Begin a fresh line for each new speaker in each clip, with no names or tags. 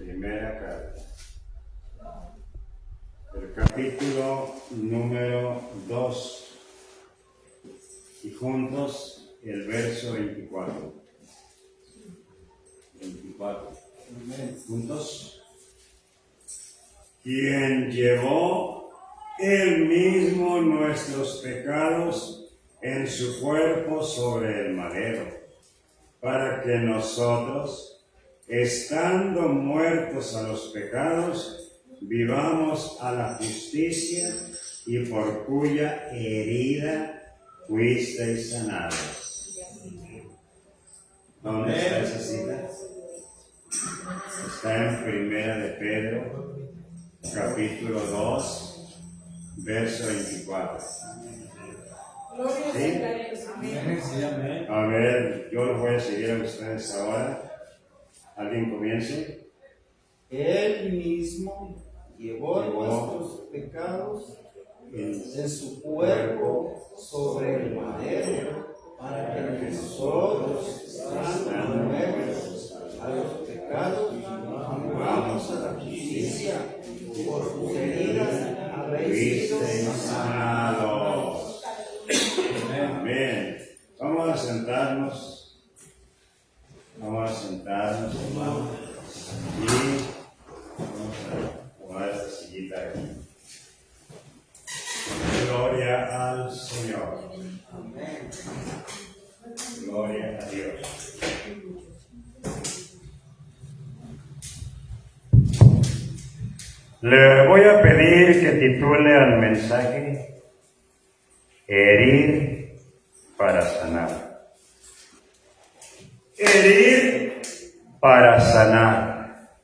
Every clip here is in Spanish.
Primera carta. El capítulo número 2. Y juntos el verso 24. 24. Juntos. Quien llevó él mismo nuestros pecados en su cuerpo sobre el madero, para que nosotros, estando muertos a los pecados, vivamos a la justicia, y por cuya herida fuisteis sanados. ¿Dónde está esa cita? Está en Primera de Pedro, capítulo 2, verso 24. ¿Sí? A ver, yo los voy a seguir a ustedes ahora. ¿Alguien comience?
Él mismo llevó nuestros pecados en su cuerpo sobre el madero, para que nosotros, estando muertos a los pecados, vivamos a la justicia, por sus heridas habéis sido
sanados. Amén. Vamos a sentarnos. Vamos a sentarnos, hermano. Y vamos a jugar esta sillita aquí. Gloria al Señor.
Amén.
Gloria a Dios. Le voy a pedir que titule al mensaje Herir para sanar. Herir para sanar.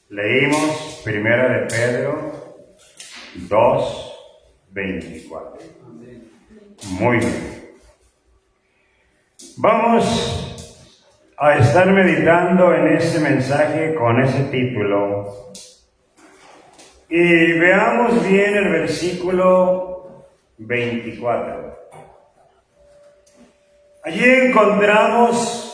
Leímos Primera de Pedro 2, 24. Muy bien. Vamos a estar meditando en ese mensaje con ese título. Y veamos bien el versículo 24. Allí encontramos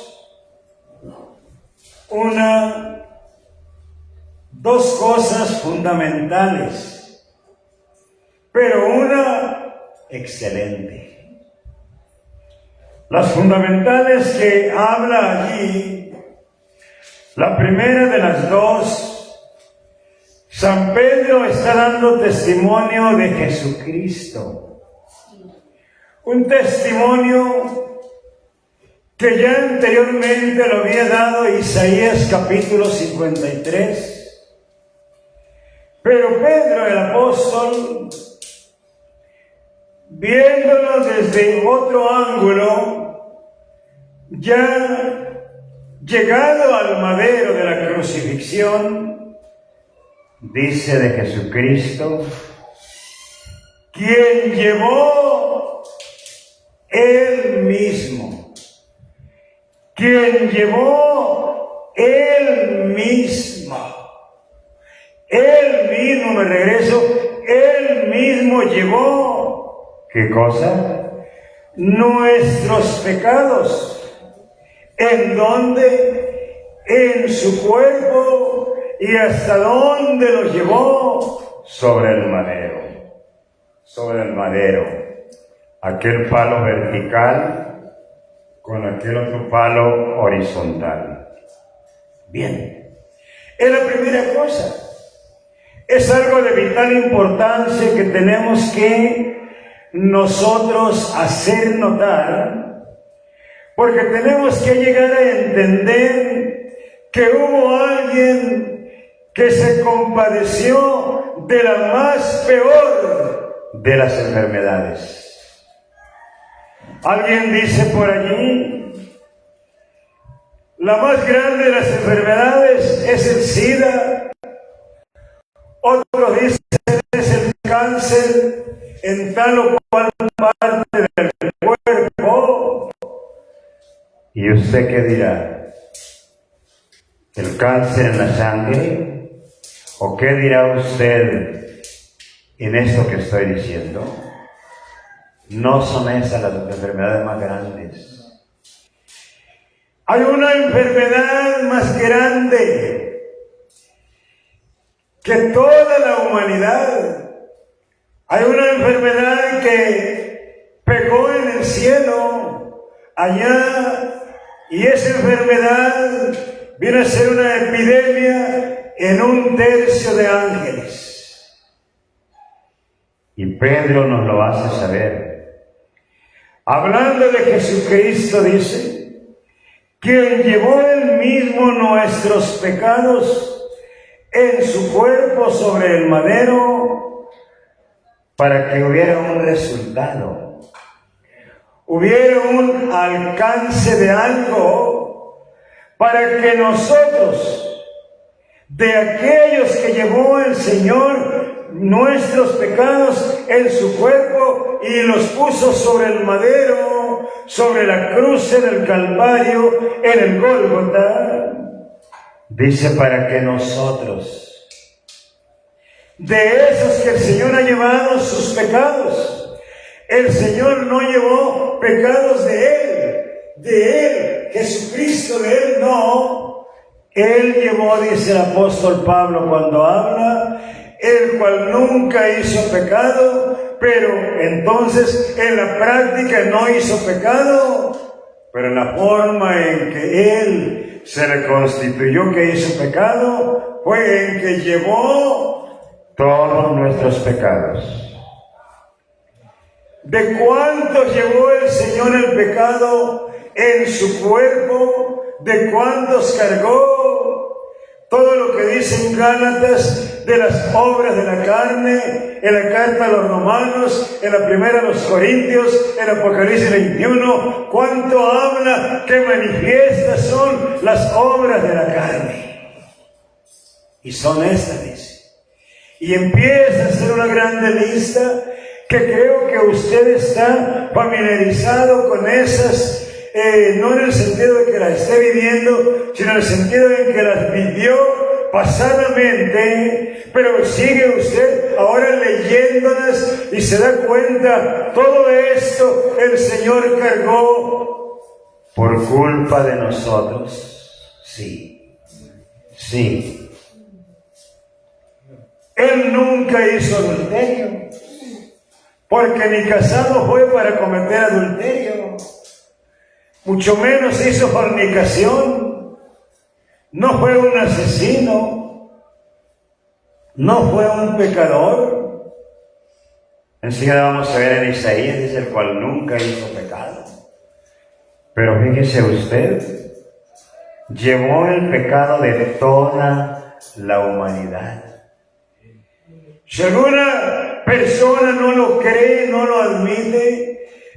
dos cosas fundamentales, pero una excelente. Las fundamentales que habla allí, la primera de las dos, San Pedro está dando testimonio de Jesucristo. Un testimonio que ya anteriormente lo había dado Isaías capítulo 53. Pero Pedro el apóstol, viéndolo desde otro ángulo, ya llegado al madero de la crucifixión, dice de Jesucristo, quien llevó él mismo. Quien llevó él mismo. Él mismo, me regreso, él mismo llevó, ¿qué cosa? Nuestros pecados. ¿En dónde? En su cuerpo. ¿Y hasta dónde los llevó? Sobre el madero. Sobre el madero. Aquel palo vertical con aquel otro palo horizontal. Bien, es la primera cosa. Es algo de vital importancia que tenemos que nosotros hacer notar, porque tenemos que llegar a entender que hubo alguien que se compadeció de la más peor de las enfermedades. Alguien dice por allí, la más grande de las enfermedades es el SIDA. Otros dicen es el cáncer en tal o cual parte del cuerpo. ¿Y usted qué dirá? ¿El cáncer en la sangre? ¿O qué dirá usted en esto que estoy diciendo? No son esas las enfermedades más grandes. Hay una enfermedad más grande que toda la humanidad. Hay una enfermedad que pegó en el cielo, allá, y esa enfermedad viene a ser una epidemia en 1/3 de ángeles. Y Pedro nos lo hace saber. Hablando de Jesucristo, dice, quien llevó él mismo nuestros pecados en su cuerpo sobre el madero, para que hubiera un resultado, hubiera un alcance de algo, para que nosotros, de aquellos que llevó el Señor nuestros pecados en su cuerpo y los puso sobre el madero, sobre la cruz en el Calvario, en el Gólgota, dice, para que nosotros, de esos que el Señor ha llevado sus pecados, el Señor no llevó pecados de Él, Jesucristo de Él, no. Él llevó, dice el apóstol Pablo cuando habla, el cual nunca hizo pecado, pero entonces en la práctica no hizo pecado, pero en la forma en que Él se le constituyó que hizo pecado, fue en que llevó todos nuestros pecados. ¿De cuántos llevó el Señor el pecado en su cuerpo? ¿De cuántos cargó? Todo lo que dice en Gálatas de las obras de la carne, en la carta a los romanos, en la primera a los corintios, en Apocalipsis 21, cuánto habla que manifiestas son las obras de la carne. Y son estas, dice. Y empieza a hacer una grande lista que creo que usted está familiarizado con esas, no en el sentido de que las esté viviendo, sino en el sentido de que las vivió pasadamente, pero sigue usted ahora leyéndolas y se da cuenta, todo esto el Señor cargó por culpa de nosotros. Sí, sí. Él nunca hizo adulterio, porque ni casado fue para cometer adulterio, mucho menos hizo fornicación, no fue un asesino, no fue un pecador. Enseguida vamos a ver en Isaías, dice, el cual nunca hizo pecado. Pero fíjese usted, llevó el pecado de toda la humanidad. Si alguna persona no lo cree, no lo admite,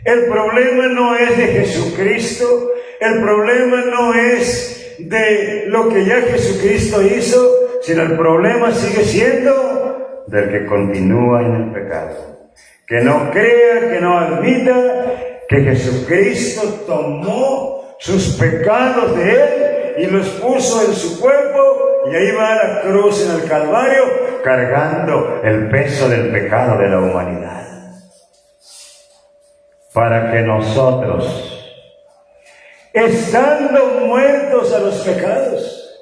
el problema no es de Jesucristo, el problema no es de lo que ya Jesucristo hizo, sino el problema sigue siendo del que continúa en el pecado, que no crea, que no admita que Jesucristo tomó sus pecados de Él y los puso en su cuerpo, y ahí va a la cruz en el Calvario, cargando el peso del pecado de la humanidad. Para que nosotros, estando muertos a los pecados,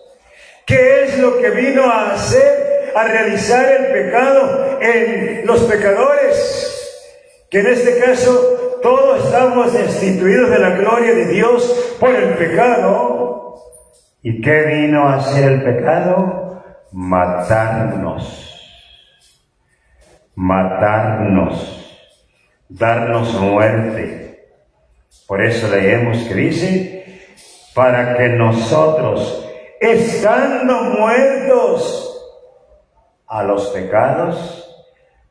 ¿qué es lo que vino a hacer, a realizar el pecado en los pecadores? Que en este caso todos estamos destituidos de la gloria de Dios por el pecado. ¿Y qué vino a hacer el pecado? Matarnos, darnos muerte. Por eso leemos que dice, para que nosotros, estando muertos a los pecados,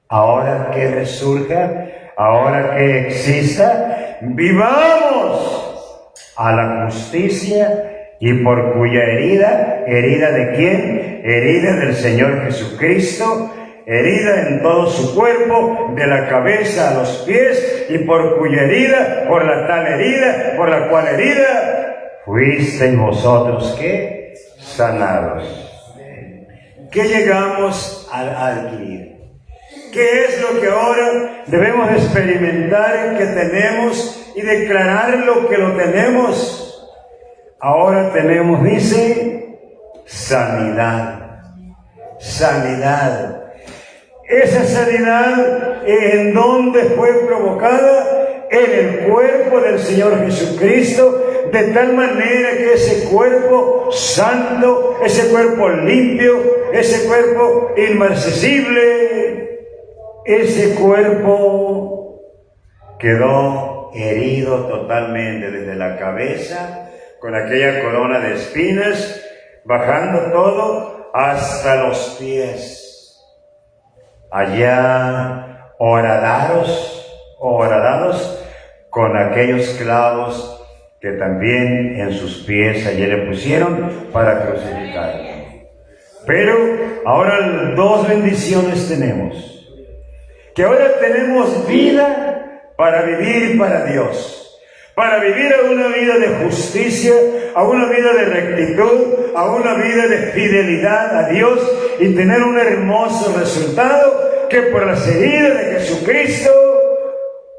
ahora que resurja, ahora que exista, vivamos a la justicia, y por cuya herida, ¿herida de quién? Herida del Señor Jesucristo, herida en todo su cuerpo, de la cabeza a los pies, y por cuya herida, por la tal herida, por la cual herida, fuisteis vosotros, ¿qué? Sanados. ¿Qué llegamos a adquirir? ¿Qué es lo que ahora debemos experimentar que tenemos y declarar lo que lo tenemos? ahora tenemos, dice, sanidad. Sanidad. Esa sanidad, ¿en dónde fue provocada? En el cuerpo del Señor Jesucristo, de tal manera que ese cuerpo santo, ese cuerpo limpio, ese cuerpo inmarcesible, ese cuerpo quedó herido totalmente desde la cabeza, con aquella corona de espinas, bajando todo hasta los pies. Allá horadados con aquellos clavos que también en sus pies allí le pusieron para crucificarlo. Pero ahora dos bendiciones tenemos. Que ahora tenemos vida para vivir para Dios. Para vivir a una vida de justicia, a una vida de rectitud, a una vida de fidelidad a Dios y tener un hermoso resultado que por las heridas de Jesucristo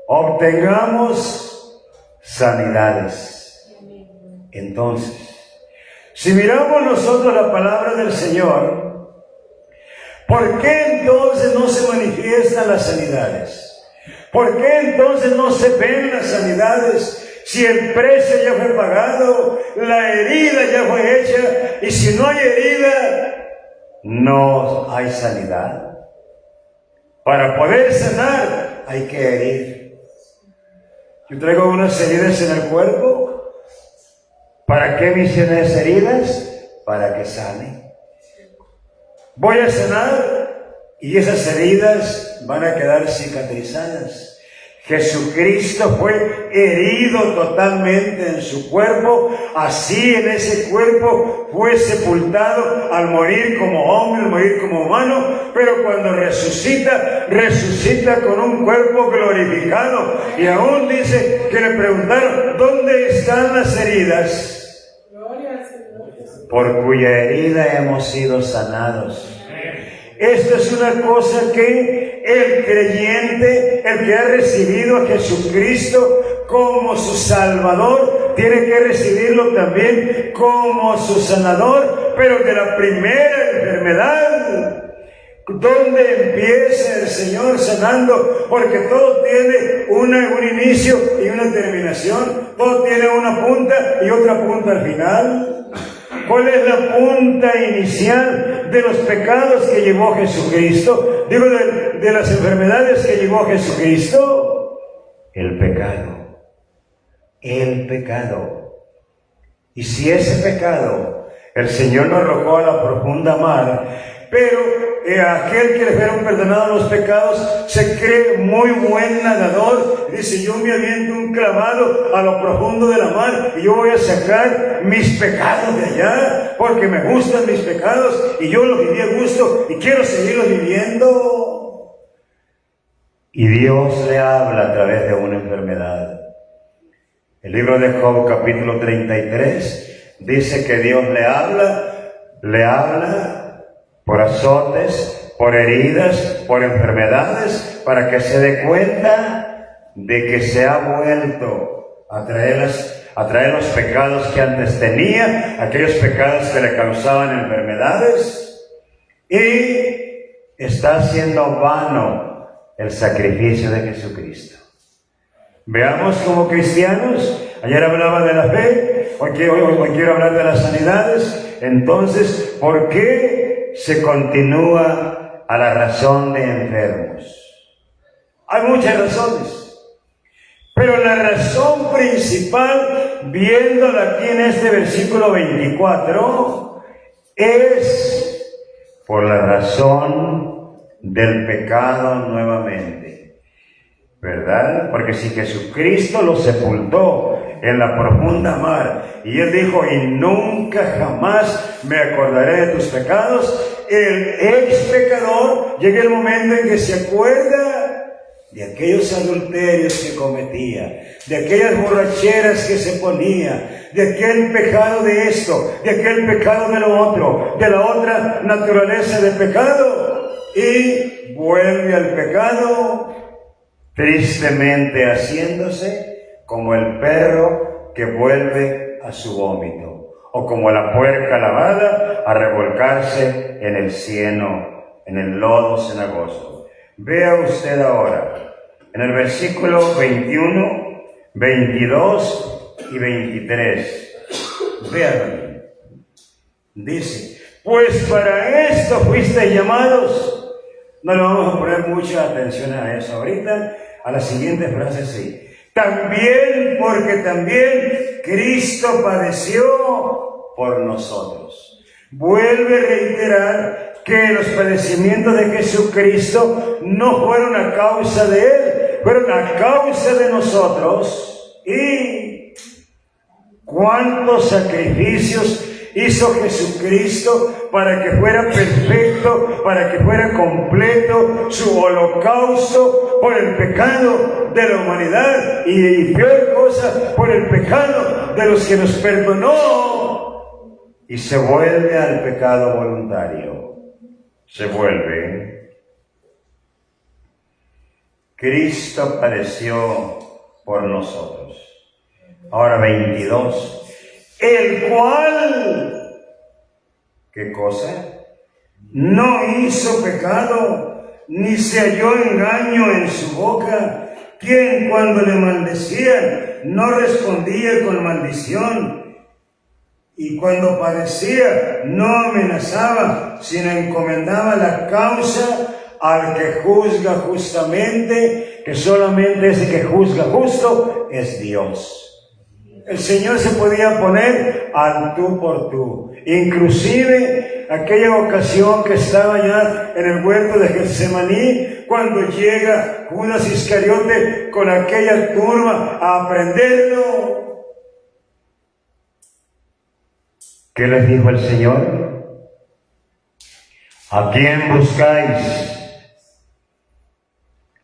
obtengamos sanidades. Entonces, si miramos nosotros la palabra del Señor, ¿por qué entonces no se manifiestan las sanidades? ¿Por qué entonces no se ven las sanidades? Si el precio ya fue pagado, la herida ya fue hecha, y si no hay herida, no hay sanidad. Para poder sanar, hay que herir. Yo traigo unas heridas en el cuerpo. ¿Para qué me hicieron esas heridas? Para que sane. Voy a sanar y esas heridas van a quedar cicatrizadas. Jesucristo fue herido totalmente en su cuerpo, así en ese cuerpo fue sepultado al morir como hombre, al morir como humano, pero cuando resucita, resucita con un cuerpo glorificado. Y aún dice que le preguntaron, ¿dónde están las heridas? Por cuya herida hemos sido sanados. Esto es una cosa que el creyente, el que ha recibido a Jesucristo como su Salvador, tiene que recibirlo también como su sanador, pero de la primera enfermedad. ¿Dónde empieza el Señor sanando? Porque todo tiene un inicio y una terminación. Todo tiene una punta y otra punta al final. ¿Cuál es la punta inicial de los pecados que llevó Jesucristo? Digo, de las enfermedades que llevó Jesucristo. El pecado. El pecado. Y si ese pecado el Señor nos arrojó a la profunda mar, pero aquel que le fueron perdonados los pecados se cree muy buen nadador. Dice, yo me aviento un clavado a lo profundo de la mar y yo voy a sacar mis pecados de allá, porque me gustan mis pecados y yo los viví a gusto y quiero seguirlos viviendo. Y Dios le habla a través de una enfermedad. El libro de Job, capítulo 33, dice que Dios le habla por azotes, por heridas, por enfermedades, para que se dé cuenta de que se ha vuelto a traer los pecados que antes tenía, aquellos pecados que le causaban enfermedades, y está haciendo vano el sacrificio de Jesucristo. Veamos como cristianos, ayer hablaba de la fe, hoy quiero hablar de las sanidades. Entonces, ¿por qué se continúa a la razón de enfermos? Hay muchas razones, pero la razón principal, viéndola aquí en este versículo 24, es por la razón del pecado nuevamente. ¿Verdad? Porque si Jesucristo lo sepultó en la profunda mar y Él dijo, y nunca jamás me acordaré de tus pecados, el ex pecador llega el momento en que se acuerda de aquellos adulterios que cometía, de aquellas borracheras que se ponía, de aquel pecado de esto, de aquel pecado de lo otro, de la otra naturaleza de pecado, y vuelve al pecado, tristemente haciéndose como el perro que vuelve a su vómito, o como la puerca lavada a revolcarse en el cieno, en el lodo cenagoso. Vea usted ahora, en el versículo 21, 22 y 23. Véanlo. Dice, pues para esto fuisteis llamados. No le vamos a poner mucha atención a eso ahorita. A la siguiente frase sí. También, porque también Cristo padeció por nosotros. Vuelve a reiterar que los padecimientos de Jesucristo no fueron a causa de Él, fueron a causa de nosotros. Y cuántos sacrificios hizo Jesucristo para que fuera perfecto, para que fuera completo su holocausto por el pecado de la humanidad y peor cosa, por el pecado de los que nos perdonó. Y se vuelve al pecado voluntario. Se vuelve. Cristo padeció por nosotros. Ahora 22. El cual, ¿qué cosa? No hizo pecado, ni se halló engaño en su boca, quien cuando le maldecían no respondía con maldición, y cuando padecía no amenazaba, sino encomendaba la causa al que juzga justamente, que solamente ese que juzga justo es Dios. El Señor se podía poner al tú por tú. Inclusive aquella ocasión que estaba ya en el huerto de Getsemaní, cuando llega Judas Iscariote con aquella turba a prenderlo. ¿Qué les dijo el Señor? ¿A quién buscáis?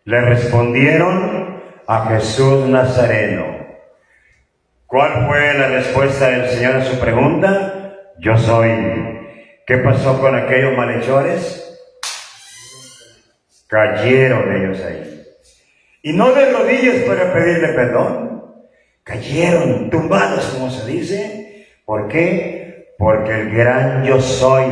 Le respondieron, a Jesús Nazareno. ¿Cuál fue la respuesta del Señor a su pregunta? Yo soy. ¿Qué pasó con aquellos malhechores? Cayeron ellos ahí. Y no de rodillas para pedirle perdón. Cayeron, tumbados, como se dice. ¿Por qué? Porque el gran yo soy,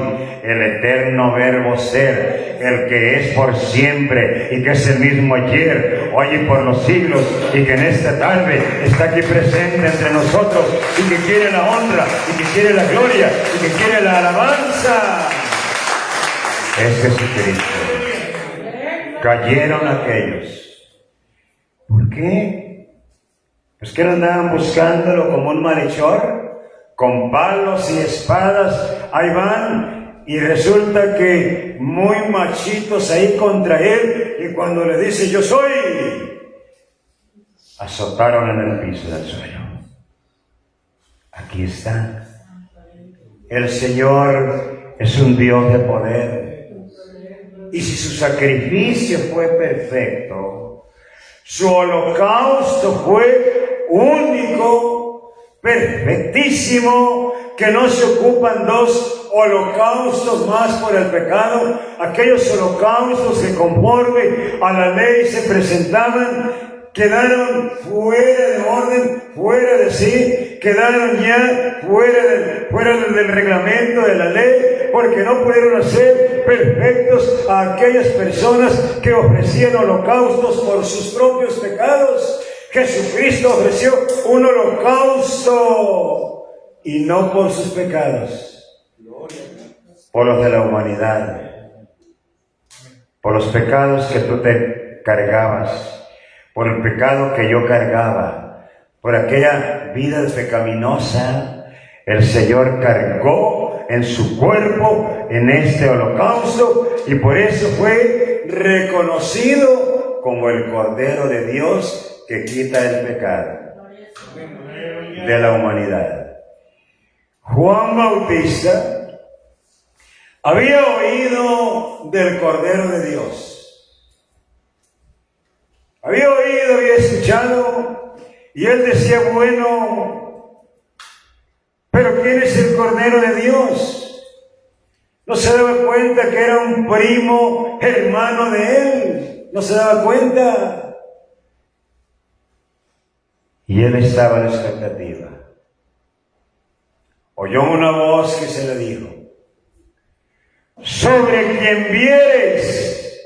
el eterno verbo ser, el que es por siempre y que es el mismo ayer, hoy y por los siglos, y que en esta tarde está aquí presente entre nosotros y que quiere la honra y que quiere la gloria y que quiere la alabanza. Es Jesucristo. Cayeron aquellos. ¿Por qué? Pues que no andaban buscándolo como un malhechor. Con palos y espadas, ahí van, y resulta que muy machitos ahí contra él, y cuando le dice yo soy, azotaron en el piso del suelo. Aquí está. El Señor es un Dios de poder, y si su sacrificio fue perfecto, su holocausto fue único, perfectísimo, que no se ocupan dos holocaustos más por el pecado, aquellos holocaustos que conforme a la ley se presentaban, quedaron fuera de orden, fuera de sí, quedaron ya fuera del reglamento de la ley, porque no pudieron hacer perfectos a aquellas personas que ofrecían holocaustos por sus propios pecados. Jesucristo ofreció un holocausto y no por sus pecados, por los de la humanidad, por los pecados que tú te cargabas, por el pecado que yo cargaba, por aquella vida pecaminosa. El Señor cargó en su cuerpo en este holocausto y por eso fue reconocido como el Cordero de Dios que quita el pecado de la humanidad. Juan Bautista había oído del Cordero de Dios. Había oído, había escuchado, y él decía, bueno, pero ¿quién es el Cordero de Dios? No se daba cuenta que era un primo hermano de él. No se daba cuenta. Y él estaba en la expectativa. oyó una voz que se le dijo: sobre quien vieres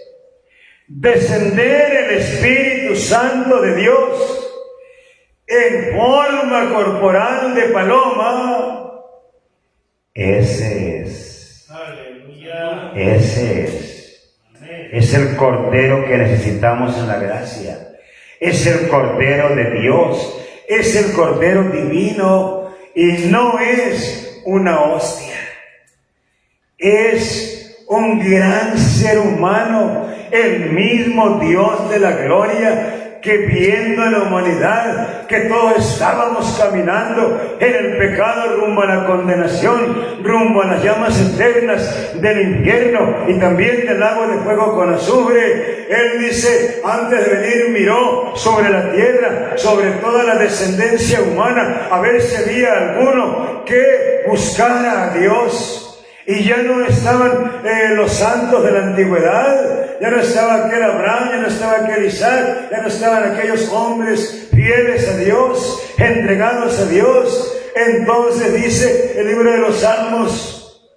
descender el Espíritu Santo de Dios en forma corporal de paloma, ese es.
Aleluya.
Ese es. Es el Cordero que necesitamos en la gracia. Es el Cordero de Dios. Es el Cordero divino y no es una hostia. Es un gran ser humano, el mismo Dios de la gloria, que viendo a la humanidad, que todos estábamos caminando en el pecado rumbo a la condenación, rumbo a las llamas eternas del infierno y también del lago de fuego con azufre, Él dice, antes de venir miró sobre la tierra, sobre toda la descendencia humana, a ver si había alguno que buscara a Dios. Y ya no estaban los santos de la antigüedad, ya no estaba aquel Abraham, ya no estaba aquel Isaac, ya no estaban aquellos hombres fieles a Dios, entregados a Dios. Entonces dice el libro de los Salmos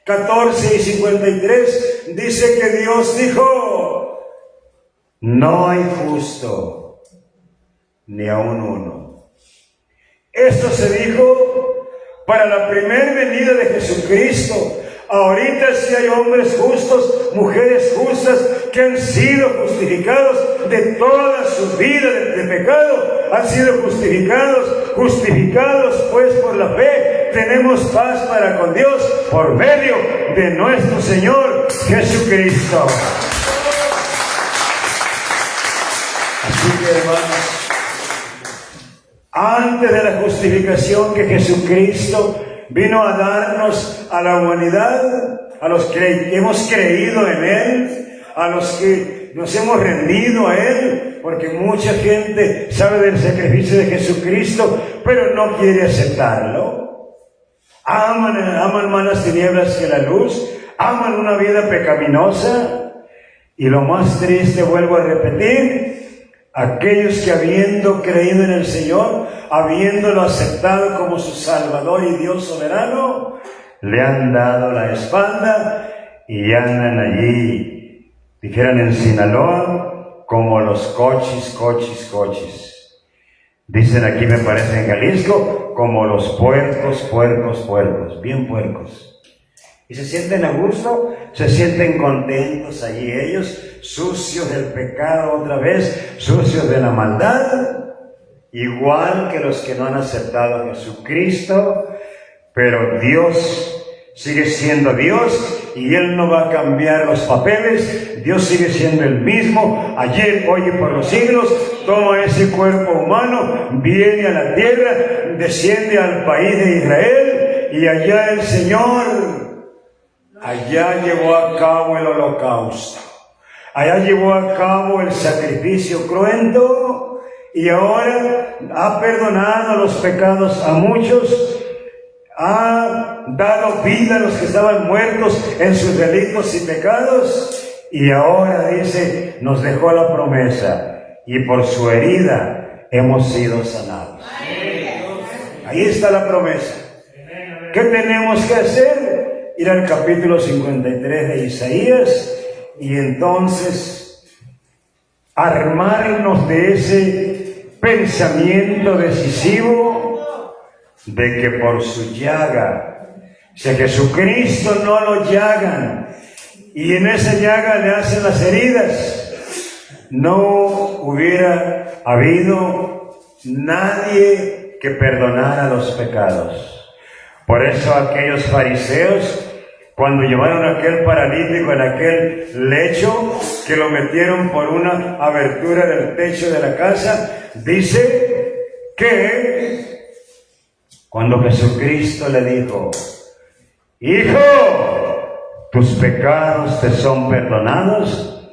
14 y 53, dice que Dios dijo: no hay justo, ni aun uno. Esto se dijo para la primera venida de Jesucristo. Ahorita sí hay hombres justos, mujeres justas, que han sido justificados de toda su vida de pecado. Han sido justificados pues por la fe. Tenemos paz para con Dios por medio de nuestro Señor Jesucristo. Así que, hermanos, antes de la justificación que Jesucristo vino a darnos a la humanidad, a los que hemos creído en Él, a los que nos hemos rendido a Él, porque mucha gente sabe del sacrificio de Jesucristo, pero no quiere aceptarlo. Aman más las tinieblas que la luz, aman una vida pecaminosa, y lo más triste, vuelvo a repetir, aquellos que habiendo creído en el Señor, habiéndolo aceptado como su Salvador y Dios soberano, le han dado la espalda y andan allí, dijeran en Sinaloa, como los cochis. Dicen aquí, me parece en Jalisco, como los puercos, bien puercos. Y se sienten a gusto, se sienten contentos allí ellos, sucios del pecado otra vez, sucios de la maldad, igual que los que no han aceptado a Jesucristo, pero Dios sigue siendo Dios y Él no va a cambiar los papeles. Dios sigue siendo el mismo, ayer, hoy y por los siglos. Toma ese cuerpo humano, viene a la tierra, desciende al país de Israel y allá el Señor, allá llevó a cabo el holocausto, allá llevó a cabo el sacrificio cruento y ahora ha perdonado los pecados a muchos, ha dado vida a los que estaban muertos en sus delitos y pecados y ahora dice, nos dejó la promesa y por su herida hemos sido sanados. Ahí está la promesa. ¿Qué tenemos que hacer? Ir al capítulo 53 de Isaías y entonces armarnos de ese pensamiento decisivo de que por su llaga, si a Jesucristo no lo llagan y en esa llaga le hacen las heridas, no hubiera habido nadie que perdonara los pecados. Por eso aquellos fariseos, cuando llevaron a aquel paralítico en aquel lecho, que lo metieron por una abertura del techo de la casa, dice que cuando Jesucristo le dijo, hijo, tus pecados te son perdonados,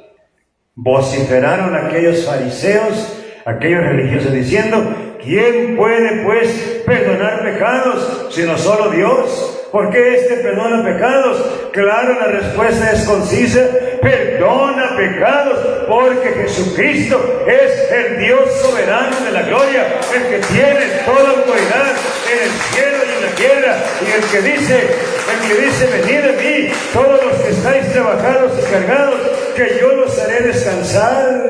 vociferaron aquellos fariseos, aquellos religiosos diciendo, ¿quién puede pues perdonar pecados sino solo Dios? ¿Por qué este perdona pecados? Claro, la respuesta es concisa: perdona pecados porque Jesucristo es el Dios soberano de la gloria, el que tiene toda autoridad en el cielo y en la tierra, y el que dice: venid a mí, todos los que estáis trabajados y cargados, que yo los haré descansar.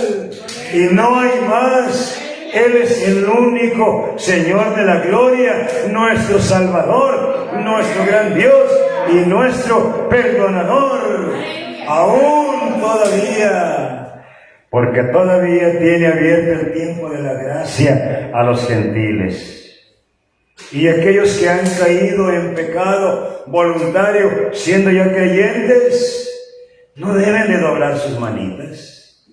Y no hay más. Él es el único Señor de la gloria, nuestro Salvador, nuestro gran Dios y nuestro perdonador. Aún todavía, porque todavía tiene abierto el tiempo de la gracia a los gentiles. Y aquellos que han caído en pecado voluntario, siendo ya creyentes, no deben de doblar sus manitas.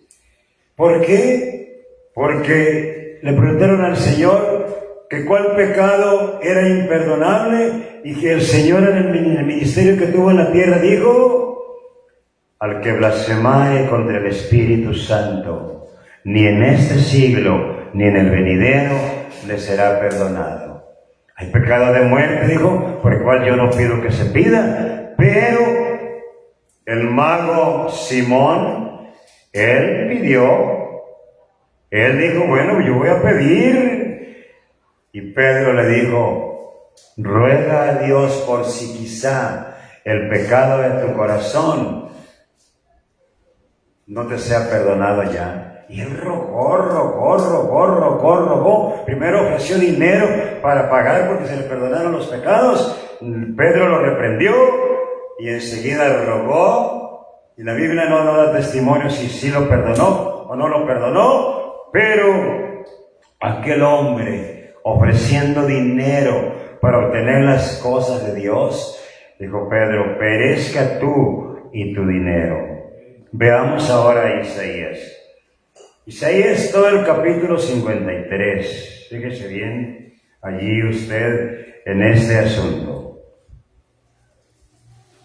¿Por qué? Porque le preguntaron al Señor que cuál pecado era imperdonable, y que el Señor en el ministerio que tuvo en la tierra dijo: al que blasfemare contra el Espíritu Santo, ni en este siglo ni en el venidero le será perdonado. Hay pecado de muerte, dijo, por el cual yo no pido que se pida, pero el mago Simón, él pidió. Él dijo: bueno, yo voy a pedir. Y Pedro le dijo: ruega a Dios por si quizá el pecado de tu corazón no te sea perdonado ya. Y él rogó. Primero ofreció dinero para pagar porque se le perdonaron los pecados. Pedro lo reprendió y enseguida rogó. Y la Biblia no da testimonio si sí lo perdonó o no lo perdonó. Pero aquel hombre, ofreciendo dinero para obtener las cosas de Dios, dijo Pedro: perezca tú y tu dinero. Veamos ahora a Isaías. Isaías, todo el capítulo 53. Fíjese bien allí usted en este asunto.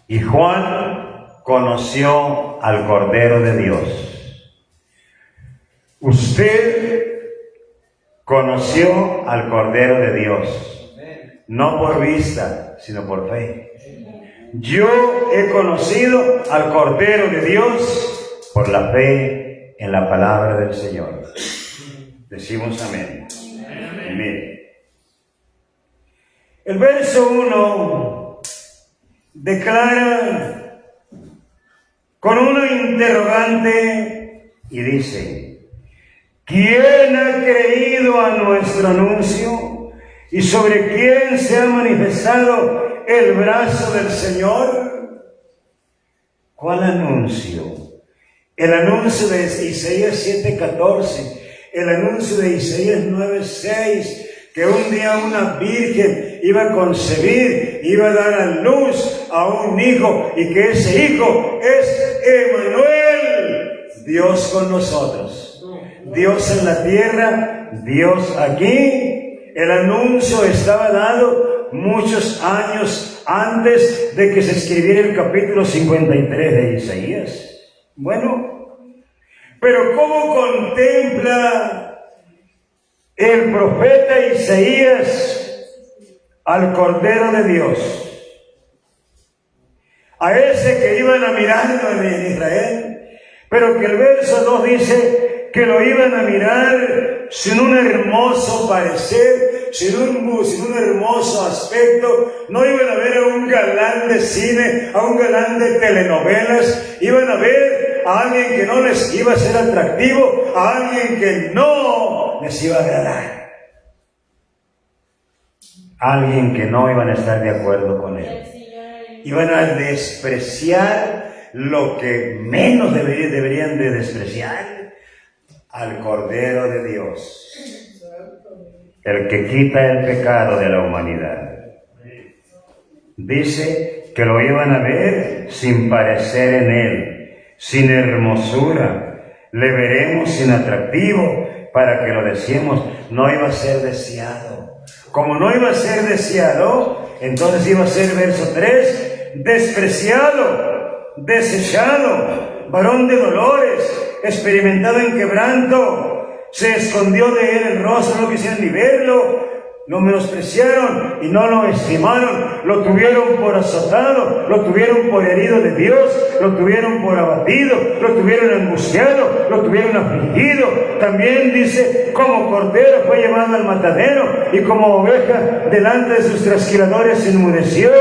Y Juan conoció al Cordero de Dios. Usted conoció al Cordero de Dios, no por vista, sino por fe. Yo he conocido al Cordero de Dios por la fe en la palabra del Señor. Decimos amén. Amén. El verso 1 declara con una interrogante y dice: ¿quién ha creído a nuestro anuncio? ¿Y sobre quién se ha manifestado el brazo del Señor? ¿Cuál anuncio? El anuncio de Isaías 7:14, el anuncio de Isaías 9:6, que un día una virgen iba a concebir, iba a dar a luz a un hijo, y que ese hijo es Emmanuel, Dios con nosotros. Dios en la tierra, Dios aquí. El anuncio estaba dado muchos años antes de que se escribiera el capítulo 53 de Isaías. Bueno, pero ¿cómo contempla el profeta Isaías al Cordero de Dios? A ese que iban a mirarlo en Israel, pero que el verso 2 dice que lo iban a mirar sin un hermoso parecer, sin un hermoso aspecto. No iban a ver a un galán de cine, a un galán de telenovelas. Iban a ver a alguien que no les iba a ser atractivo, a alguien que no les iba a agradar, alguien que no iban a estar de acuerdo con él. Iban a despreciar lo que menos deberían de despreciar: al Cordero de Dios, el que quita el pecado de la humanidad. Dice que lo iban a ver sin parecer en él, sin hermosura. Le veremos sin atractivo, para que lo deseemos. No iba a ser deseado. Como no iba a ser deseado, entonces iba a ser, verso 3, despreciado, desechado, varón de dolores, experimentado en quebranto. Se escondió de él el rostro, no quisieron ni verlo. lo menospreciaron y no lo estimaron, lo tuvieron por azotado, lo tuvieron por herido de Dios, lo tuvieron por abatido, lo tuvieron angustiado, lo tuvieron afligido. También dice, como cordero fue llevado al matadero y como oveja delante de sus trasquiladores se enmudeció.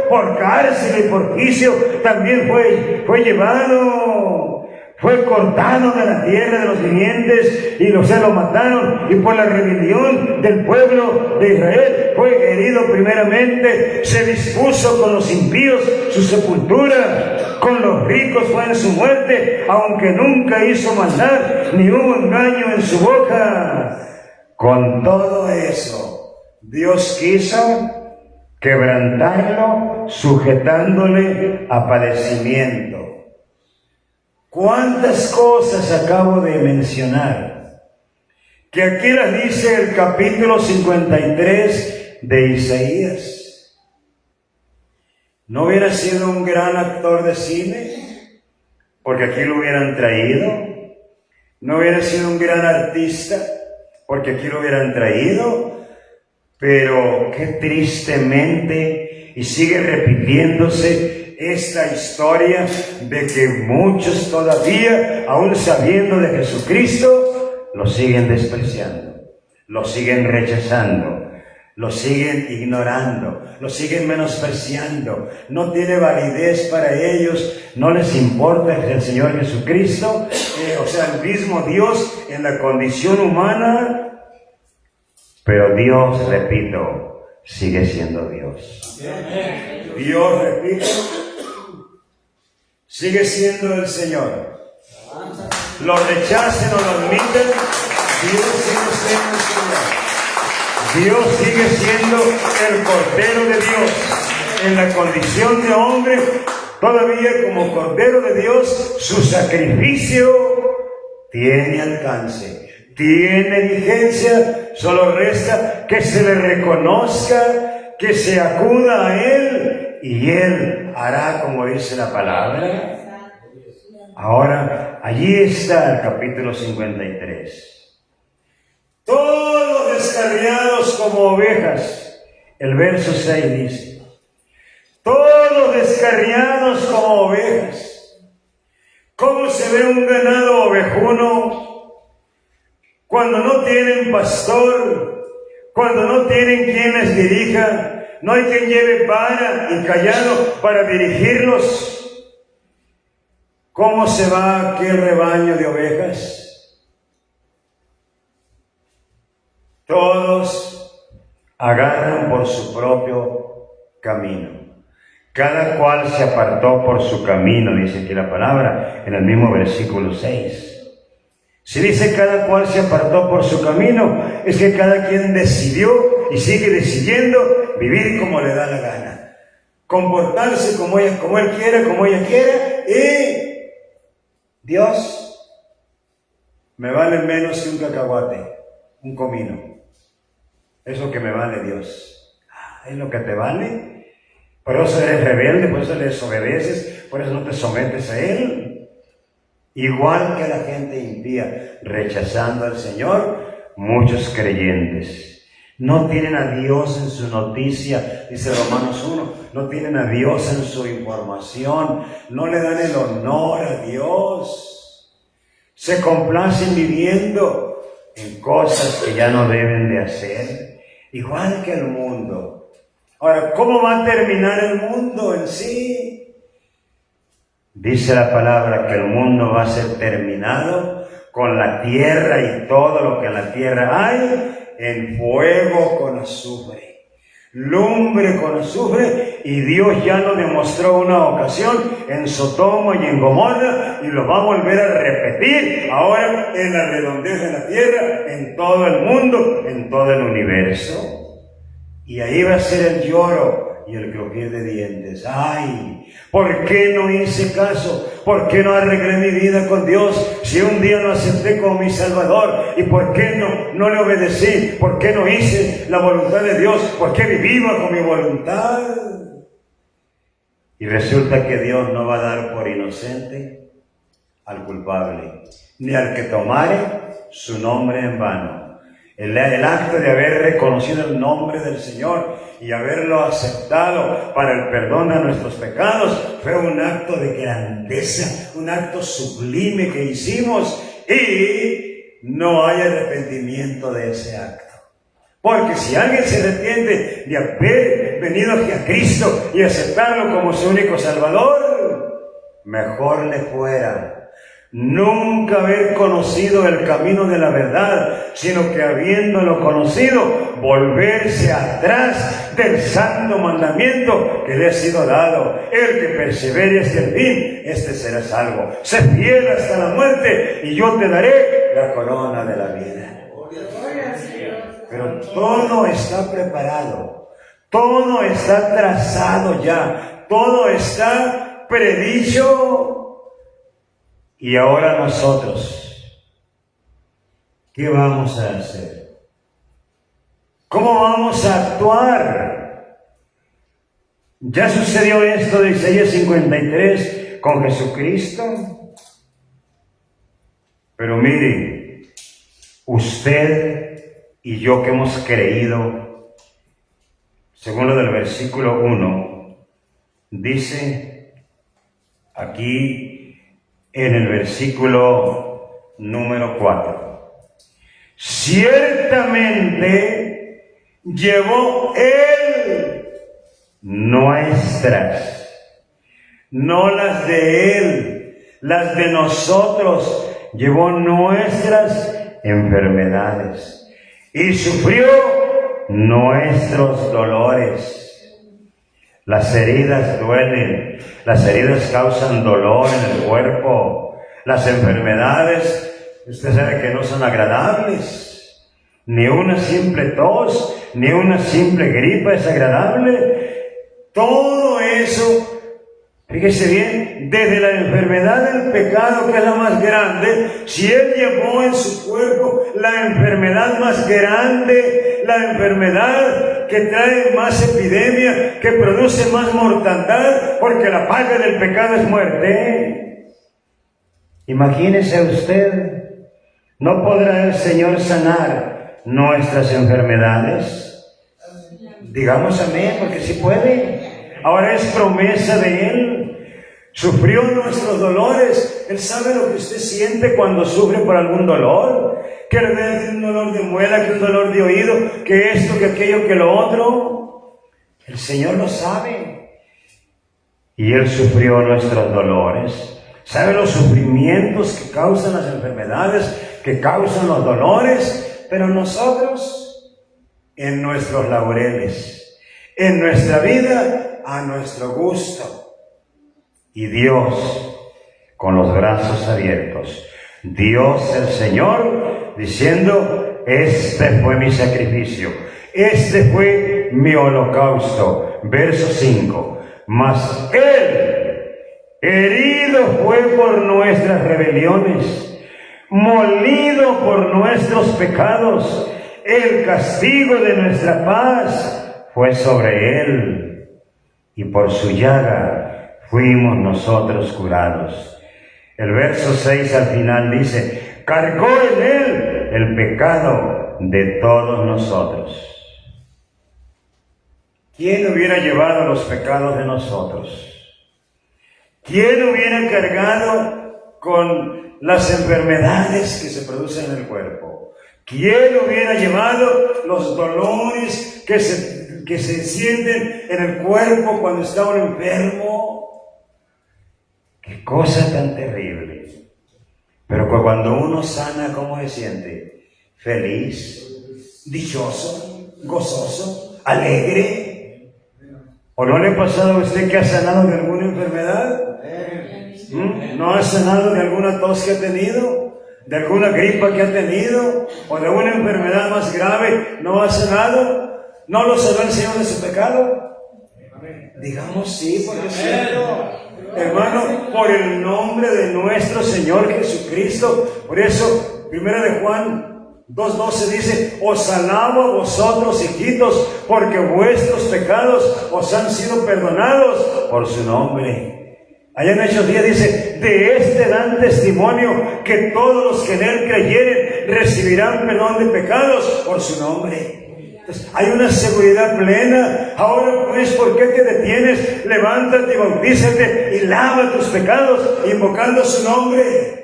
Por cárcel y por juicio también fue llevado. Fue cortado de la tierra de los vivientes y lo mataron. Y por la rebelión del pueblo de Israel fue herido primeramente. Se dispuso con los impíos su sepultura. Con los ricos fue en su muerte, aunque nunca hizo maldad, ni hubo engaño en su boca. Con todo eso, Dios quiso quebrantarlo, sujetándole a padecimiento. ¿Cuántas cosas acabo de mencionar? Que aquí las dice el capítulo 53 de Isaías. ¿No hubiera sido un gran actor de cine? Porque aquí lo hubieran traído. ¿No hubiera sido un gran artista? Porque aquí lo hubieran traído. Pero qué tristemente, y sigue repitiéndose esta historia de que muchos todavía, aún sabiendo de Jesucristo, lo siguen despreciando, lo siguen rechazando, lo siguen ignorando, lo siguen menospreciando. No tiene validez para ellos, no les importa el Señor Jesucristo, el mismo Dios en la condición humana. Pero Dios, repito, sigue siendo Dios. Dios, repito, sigue siendo el Señor. Lo rechacen o lo admiten, Dios sigue siendo el Señor. Dios sigue siendo el Cordero de Dios. En la condición de hombre, todavía como Cordero de Dios, su sacrificio tiene alcance. Tiene vigencia, solo resta que se le reconozca, que se acuda a Él, y Él hará como dice la palabra. Ahora, allí está el capítulo 53. Todos descarriados como ovejas, el verso 6 dice, todos descarriados como ovejas. ¿Cómo se ve un ganado ovejuno? Cuando no tienen pastor, cuando no tienen quien les dirija, no hay quien lleve vara y callado para dirigirlos. ¿Cómo se va aquel rebaño de ovejas? Todos agarran por su propio camino. Cada cual se apartó por su camino, dice aquí la palabra, en el mismo versículo 6. Si dice cada cual se apartó por su camino, es que cada quien decidió y sigue decidiendo vivir como le da la gana. Comportarse como él quiera, como ella quiera, y Dios me vale menos que un cacahuate, un comino. Es lo que me vale Dios. ¿Es lo que te vale? Por eso eres rebelde, por eso le desobedeces, por eso no te sometes a Él. Igual que la gente impía, rechazando al Señor, muchos creyentes no tienen a Dios en su noticia, dice Romanos 1, no tienen a Dios en su información, no le dan el honor a Dios, se complacen viviendo en cosas que ya no deben de hacer, igual que el mundo. Ahora, ¿cómo va a terminar el mundo en sí? Dice la palabra que el mundo va a ser terminado con la tierra y todo lo que en la tierra hay en fuego con azufre, lumbre con azufre, y Dios ya lo demostró una ocasión en Sodoma y en Gomorra y lo va a volver a repetir ahora en la redondez de la tierra, en todo el mundo, en todo el universo. Y ahí va a ser el lloro y el crujir de dientes. ¡Ay! ¿Por qué no hice caso? ¿Por qué no arreglé mi vida con Dios? Si un día lo acepté como mi Salvador, ¿y por qué no le obedecí? ¿Por qué no hice la voluntad de Dios? ¿Por qué viví bajo mi voluntad? Y resulta que Dios no va a dar por inocente al culpable, ni al que tomare su nombre en vano. El acto de haber reconocido el nombre del Señor y haberlo aceptado para el perdón de nuestros pecados fue un acto de grandeza, un acto sublime que hicimos, y no hay arrepentimiento de ese acto. Porque si alguien se arrepiente de haber venido hacia Cristo y aceptarlo como su único Salvador, mejor le fuera nunca haber conocido el camino de la verdad, sino que habiéndolo conocido, volverse atrás del santo mandamiento que le ha sido dado. El que persevere hasta el fin, este será salvo. Sé fiel hasta la muerte y yo te daré la corona de la vida. Pero todo está preparado, todo está trazado ya, todo está predicho. Y ahora nosotros, ¿qué vamos a hacer? ¿Cómo vamos a actuar? Ya sucedió esto de Isaías 53 con Jesucristo. Pero mire, usted y yo que hemos creído, según lo del versículo 1, dice aquí en el versículo número 4, ciertamente llevó Él nuestras, no las de Él, las de nosotros, llevó nuestras enfermedades y sufrió nuestros dolores. Las heridas duelen, las heridas causan dolor en el cuerpo. Las enfermedades, usted sabe que no son agradables. Ni una simple tos, ni una simple gripa es agradable. Todo eso, fíjese bien, desde la enfermedad del pecado, que es la más grande, si Él llevó en su cuerpo la enfermedad más grande, la enfermedad que trae más epidemia, que produce más mortandad, porque la paga del pecado es muerte. Imagínese usted, ¿no podrá el Señor sanar nuestras enfermedades? Digamos amén, porque sí puede. Ahora es promesa de Él. Sufrió nuestros dolores. Él sabe lo que usted siente cuando sufre por algún dolor. Que es un dolor de muela, que un dolor de oído, que esto, que aquello, que lo otro. El Señor lo sabe. Y Él sufrió nuestros dolores. Sabe los sufrimientos que causan las enfermedades, que causan los dolores. Pero nosotros, en nuestros laureles, en nuestra vida, a nuestro gusto. Y Dios con los brazos abiertos. Dios el Señor diciendo: este fue mi sacrificio, este fue mi holocausto. Verso 5. Mas Él herido fue por nuestras rebeliones, molido por nuestros pecados. El castigo de nuestra paz fue sobre Él, y por su llaga fuimos nosotros curados. El verso 6 al final dice: cargó en Él el pecado de todos nosotros. ¿Quién hubiera llevado los pecados de nosotros? ¿Quién hubiera cargado con las enfermedades que se producen en el cuerpo? ¿Quién hubiera llevado los dolores que se sienten en el cuerpo cuando está uno enfermo? ¡Qué cosa tan terrible! Pero cuando uno sana, ¿cómo se siente? Feliz, dichoso, gozoso, alegre. ¿O no le ha pasado a usted que ha sanado de alguna enfermedad? ¿No ha sanado de alguna tos que ha tenido? ¿De alguna gripa que ha tenido? ¿O de una enfermedad más grave? ¿No ha sanado? ¿No lo sanó el Señor de su pecado? Digamos sí, porque es cierto. Hermano, por el nombre de nuestro Señor Jesucristo. Por eso, 1 de Juan 2:12 dice: os alabo a vosotros, hijitos, porque vuestros pecados os han sido perdonados por su nombre. Allá en Hechos 10 dice, de este dan testimonio que todos los que en él creyeren recibirán perdón de pecados por su nombre. Entonces, hay una seguridad plena. Ahora pues, ¿por qué te detienes? Levántate y bautízate y lava tus pecados invocando su nombre.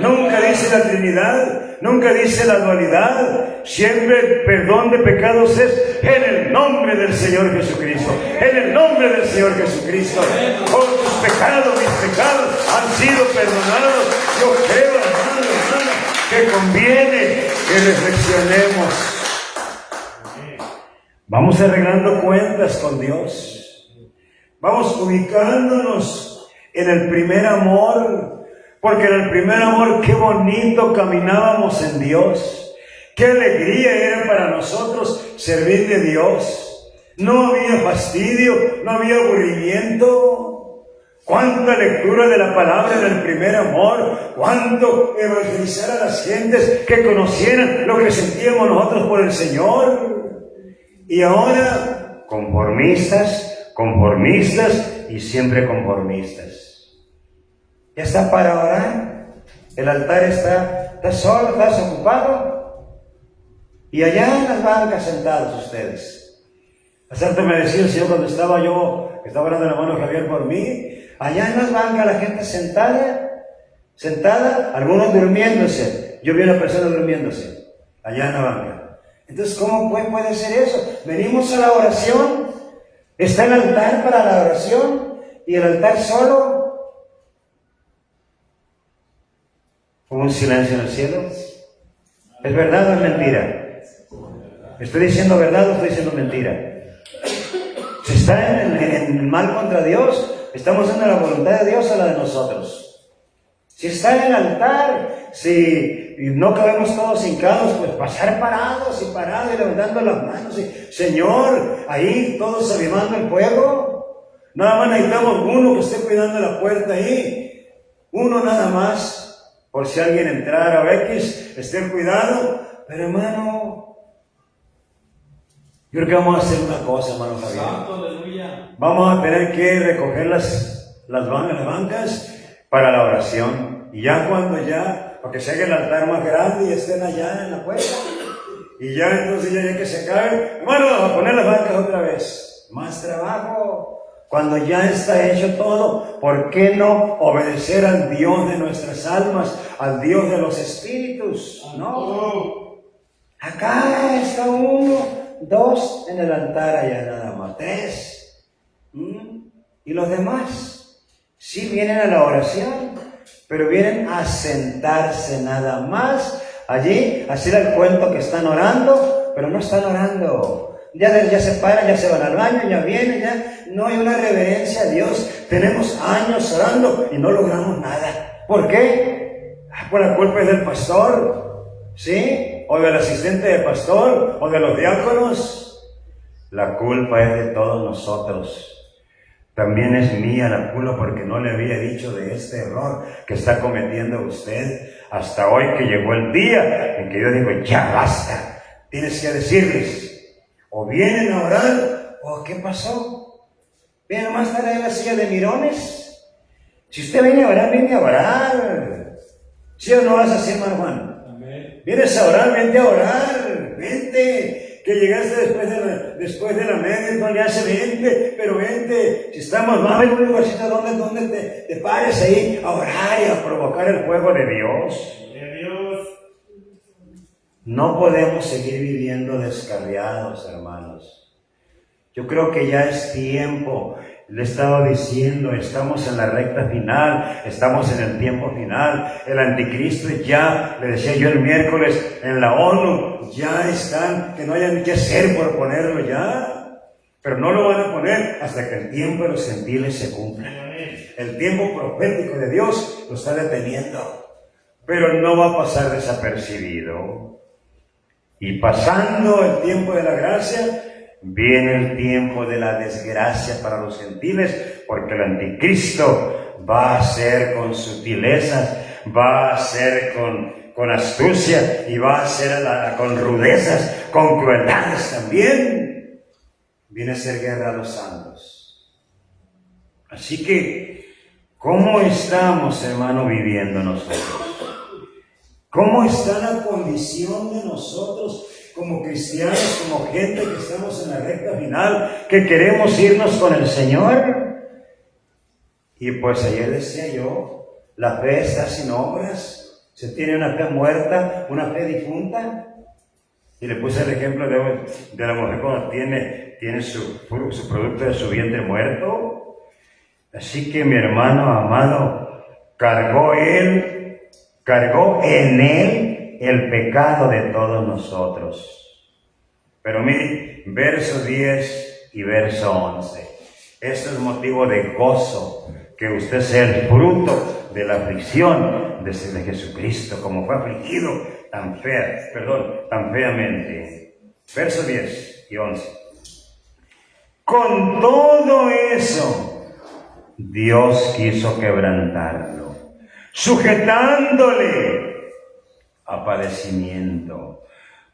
Nunca dice la Trinidad, nunca dice la dualidad. Siempre el perdón de pecados es en el nombre del Señor Jesucristo. En el nombre del Señor Jesucristo. Por tus pecados, mis pecados han sido perdonados. Yo creo, hermano, que conviene que reflexionemos. Vamos arreglando cuentas con Dios. Vamos ubicándonos en el primer amor. Porque en el primer amor, qué bonito caminábamos en Dios. Qué alegría era para nosotros servir de Dios. No había fastidio, no había aburrimiento. Cuánta lectura de la palabra del primer amor. Cuánto evangelizar a las gentes que conocieran lo que sentíamos nosotros por el Señor. Y ahora, conformistas y siempre conformistas. ¿Ya está para orar? El altar está solo, está desocupado. Y allá en las bancas sentados ustedes. Hace rato me decía el Señor cuando estaba orando la mano Javier por mí. Allá en las bancas la gente sentada, algunos durmiéndose. Yo vi a una persona durmiéndose, allá en la banca. Entonces, ¿cómo puede ser eso? Venimos a la oración, está el altar para la oración y el altar solo. ¿Hubo un silencio en el cielo? ¿Es verdad o es mentira? ¿Estoy diciendo verdad o estoy diciendo mentira? Si está en el mal contra Dios, estamos haciendo la voluntad de Dios a la de nosotros. Si está en el altar, si no cabemos todos hincados, pues pasar parados y levantando las manos. Señor, ahí todos animando el fuego. Nada más necesitamos uno que esté cuidando la puerta ahí. Uno nada más. Por si alguien entrara o X, estén cuidado. Pero hermano, yo creo que vamos a hacer una cosa, hermano Javier.
Santo, aleluya.
Vamos a tener que recoger las bancas para la oración. Y ya para que se haga el altar más grande y estén allá en la puerta. Y ya entonces ya que se acabe, hermano, vamos a poner las bancas otra vez. Más trabajo. Cuando ya está hecho todo, ¿por qué no obedecer al Dios de nuestras almas, al Dios de los espíritus? ¿No? Acá está 1, 2 en el altar, allá nada más, 3. ¿Y los demás? Sí vienen a la oración, pero vienen a sentarse nada más allí, a hacer el cuento que están orando, pero no están orando. Ya se paran, ya se van al baño, ya vienen, ya no hay una reverencia a Dios. Tenemos años orando y no logramos nada. ¿Por qué? Por la culpa es del pastor, ¿sí? O del asistente de pastor, o de los diáconos. La culpa es de todos nosotros. También es mía la culpa porque no le había dicho de este error que está cometiendo usted. Hasta hoy que llegó el día en que yo digo, ya basta. Tienes que decirles. O vienen a orar, o ¿qué pasó? ¿Vienen nomás a estar ahí en la silla de mirones? Si usted viene a orar, viene a orar. ¿Sí o no vas así, hermano Juan? Amén. Vienes a orar, vente a orar. Vente. Que llegaste después de la media, no le hace vente, pero vente. Si estamos, vamos a ver un lugarcito donde te pares ahí a orar y a provocar el fuego de Dios. No podemos seguir viviendo descarriados, hermanos. Yo creo que ya es tiempo. Le he estado diciendo, estamos en la recta final, estamos en el tiempo final. El anticristo ya, le decía yo el miércoles en la ONU, ya están, que no hayan que hacer por ponerlo ya. Pero no lo van a poner hasta que el tiempo de los gentiles se cumpla. El tiempo profético de Dios lo está deteniendo. Pero no va a pasar desapercibido. Y pasando el tiempo de la gracia, viene el tiempo de la desgracia para los gentiles, porque el anticristo va a ser con sutilezas, va a ser con astucia y va a ser con rudezas, con crueldades también. Viene a ser guerra a los santos. Así que, ¿cómo estamos, hermano, viviendo nosotros? ¿Cómo está la condición de nosotros como cristianos, como gente que estamos en la recta final, que queremos irnos con el Señor? Y pues ayer decía yo, la fe está sin obras, se tiene una fe muerta, una fe difunta. Y le puse el ejemplo de la mujer cuando tiene su producto de su vientre muerto. Así que mi hermano amado, cargó en él el pecado de todos nosotros. Pero mire, verso 10 y verso 11. Esto es motivo de gozo, que usted sea el fruto de la aflicción de Jesucristo, como fue afligido tan feamente. Verso 10 y 11. Con todo eso, Dios quiso quebrantarlo, sujetándole a padecimiento.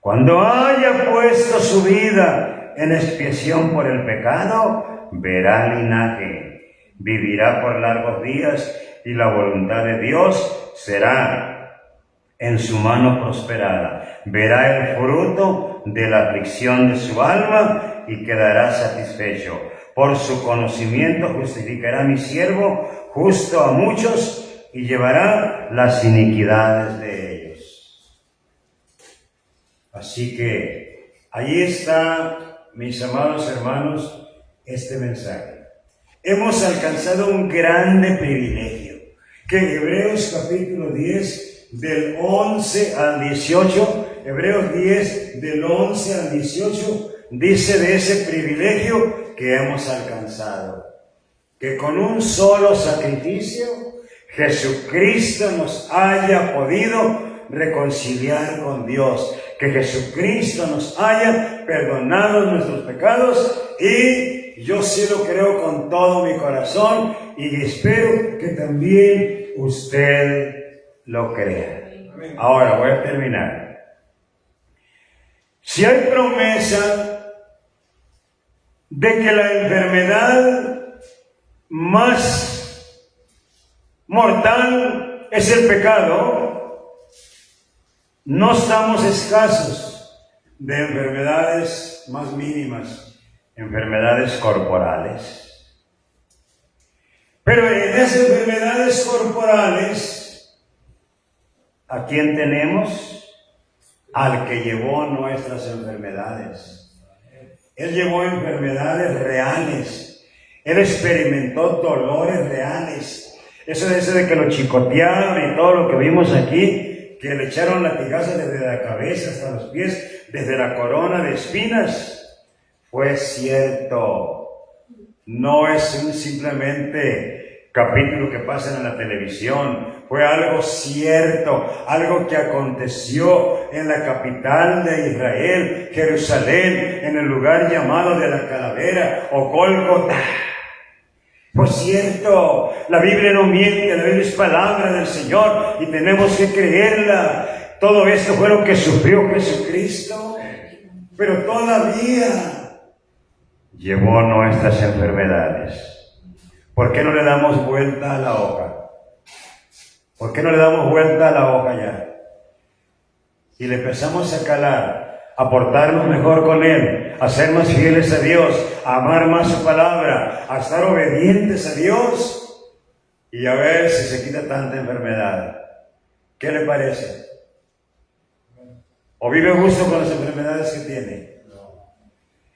Cuando haya puesto su vida en expiación por el pecado, verá linaje, vivirá por largos días, y la voluntad de Dios será en su mano prosperada. Verá el fruto de la aflicción de su alma y quedará satisfecho. Por su conocimiento justificará mi siervo justo a muchos y llevará las iniquidades de ellos. Así que ahí está, mis amados hermanos, este mensaje. Hemos alcanzado un grande privilegio, que Hebreos capítulo 10, del 11 al 18, Hebreos 10, del 11 al 18, dice de ese privilegio que hemos alcanzado, que con un solo sacrificio Jesucristo nos haya podido reconciliar con Dios, que Jesucristo nos haya perdonado nuestros pecados, y yo sí lo creo con todo mi corazón y espero que también usted lo crea. Ahora voy a terminar. Si hay promesa de que la enfermedad más mortal es el pecado, no estamos escasos de enfermedades más mínimas, enfermedades corporales. Pero en esas enfermedades corporales, ¿a quién tenemos? Al que llevó nuestras enfermedades. Él llevó enfermedades reales. Él experimentó dolores reales. Eso de que lo chicotearon y todo lo que vimos aquí, que le echaron latigazos desde la cabeza hasta los pies, desde la corona de espinas, fue cierto. No es un simplemente capítulo que pasan en la televisión. Fue algo cierto, algo que aconteció en la capital de Israel, Jerusalén, en el lugar llamado de la Calavera o Gólgota. Por cierto, la Biblia no miente, la Biblia es palabra del Señor y tenemos que creerla. Todo esto fue lo que sufrió Jesucristo, pero todavía llevó nuestras enfermedades. ¿Por qué no le damos vuelta a la hoja? ¿Por qué no le damos vuelta a la hoja ya? Y le empezamos a calar, a portarnos mejor con Él, a ser más fieles a Dios, a amar más su palabra, a estar obedientes a Dios y a ver si se quita tanta enfermedad. ¿Qué le parece? ¿O vive a gusto con las enfermedades que tiene?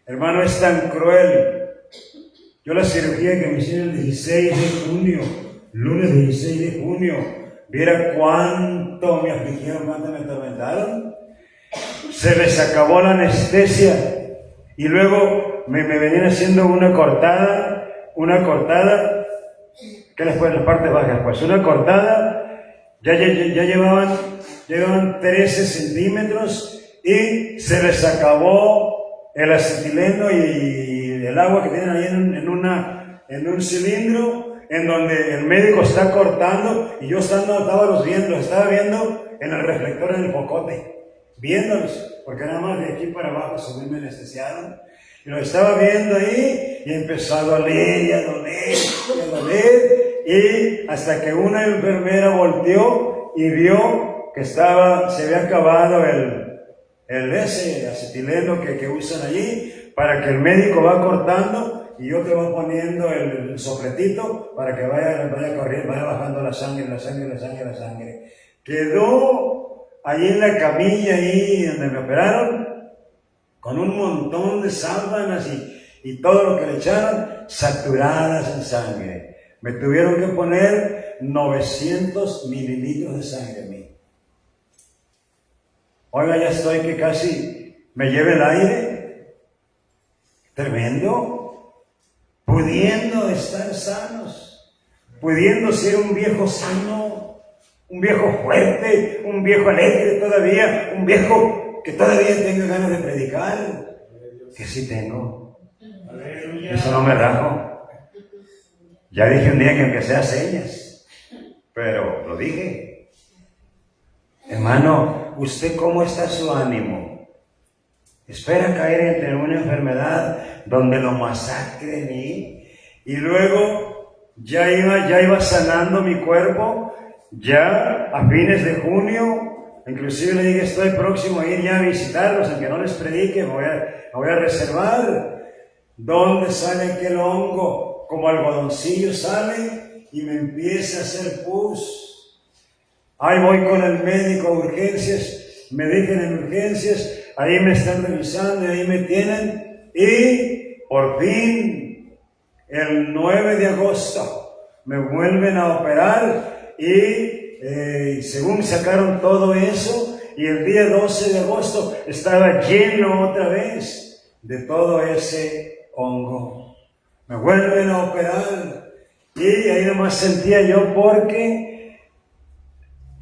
Hermano, es tan cruel. Yo la cirugía que me hicieron el 16 de junio, lunes 16 de junio, viera cuánto me afligieron, cuánto me atormentaron. Se les acabó la anestesia y luego me venían haciendo una cortada, ¿qué les puede las partes bajas? Pues una cortada, ya llevaban 13 centímetros y se les acabó el acetileno y el agua que tienen ahí en un cilindro, en donde el médico está cortando, y yo estaba viendo en el reflector en el jocote, viéndolos, porque nada más de aquí para abajo según me anestesiaron, y lo estaba viendo ahí, y empezó a doler, y a doler, y a y hasta que una enfermera volteó y vio que se había acabado el acetileno que usan allí, para que el médico va cortando y otro va poniendo el sopletito para que vaya corriendo, vaya bajando la sangre. Quedó allí en la camilla, ahí donde me operaron, con un montón de sábanas y todo lo que le echaron, saturadas en sangre. Me tuvieron que poner 900 mililitros de sangre a mí. Oiga, ya estoy que casi me lleve el aire. Tremendo. Pudiendo estar sanos, pudiendo ser un viejo sano, un viejo fuerte, un viejo alegre todavía, un viejo que todavía tenga ganas de predicar, que sí tengo. Eso no me rajo. Ya dije un día que aunque sea señas, pero lo dije. Hermano, ¿usted cómo está su ánimo? ¿Espera caer entre una enfermedad donde lo masacren y luego ya iba sanando mi cuerpo? Ya a fines de junio, inclusive le dije, estoy próximo a ir ya a visitarlos, aunque no les predique, me voy a reservar. ¿Dónde sale aquel hongo? Como algodoncillo sale y me empieza a hacer pus. Ahí voy con el médico a urgencias, me dejan en urgencias, ahí me están revisando y ahí me tienen. Y por fin, el 9 de agosto, me vuelven a operar y según sacaron todo eso, y el día 12 de agosto estaba lleno otra vez de todo ese hongo. Me vuelven a operar y ahí nomás sentía yo, porque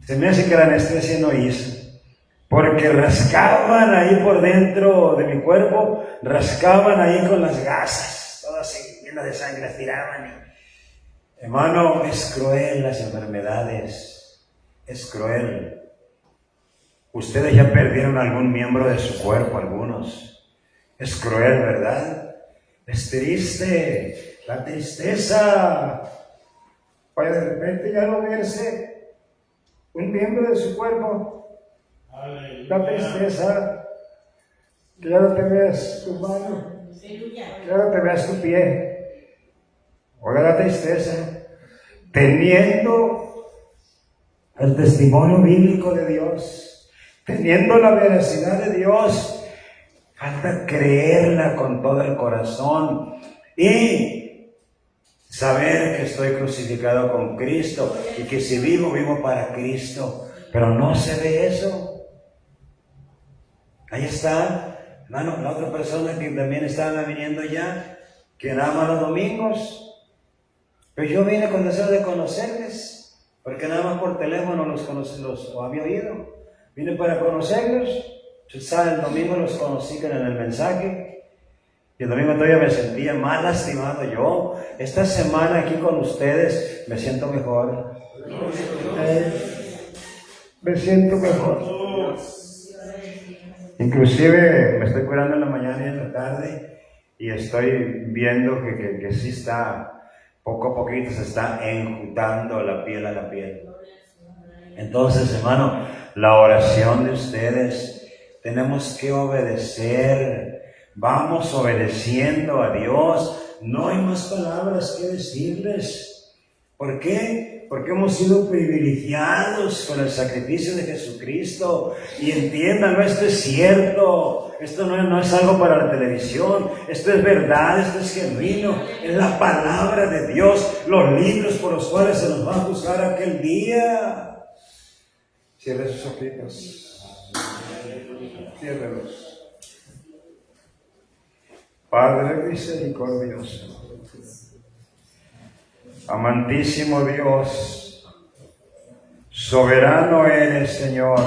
se me hace que la anestesia no hizo, porque rascaban ahí por dentro de mi cuerpo, rascaban ahí con las gasas, todas así, llenas de sangre, las tiraban. Hermano, es cruel las enfermedades, es cruel. Ustedes ya perdieron algún miembro de su cuerpo, algunos. Es cruel, ¿verdad? Es triste, la tristeza. Para de repente ya no verse un miembro de su cuerpo. La tristeza, que ya no te veas tu mano, que ya no te veas tu pie. Oiga, la tristeza, teniendo el testimonio bíblico de Dios, teniendo la veracidad de Dios, falta creerla con todo el corazón y saber que estoy crucificado con Cristo y que si vivo, vivo para Cristo. Pero no se ve eso. Ahí está, hermano, la otra persona que también estaba viniendo ya, que nada más los domingos. Pero yo vine con deseo de conocerles, porque nada más por teléfono los había oído. Vine para conocerlos. El domingo los conocí en el mensaje. Y el domingo todavía me sentía más lastimado yo. Esta semana aquí con ustedes me siento mejor. Me siento mejor. Inclusive me estoy curando en la mañana y en la tarde. Y estoy viendo que sí está... Poco a poquito se está enjuntando la piel a la piel. Entonces, hermano, la oración de ustedes, tenemos que obedecer. Vamos obedeciendo a Dios. No hay más palabras que decirles. ¿Por qué? Porque hemos sido privilegiados con el sacrificio de Jesucristo. Y entiéndanlo, esto es cierto. Esto no es algo para la televisión. Esto es verdad, esto es genuino. Es la palabra de Dios, los libros por los cuales se nos va a juzgar aquel día. Cierre sus ojitos. Ciérrelos. Padre misericordioso, amantísimo Dios, soberano eres, Señor.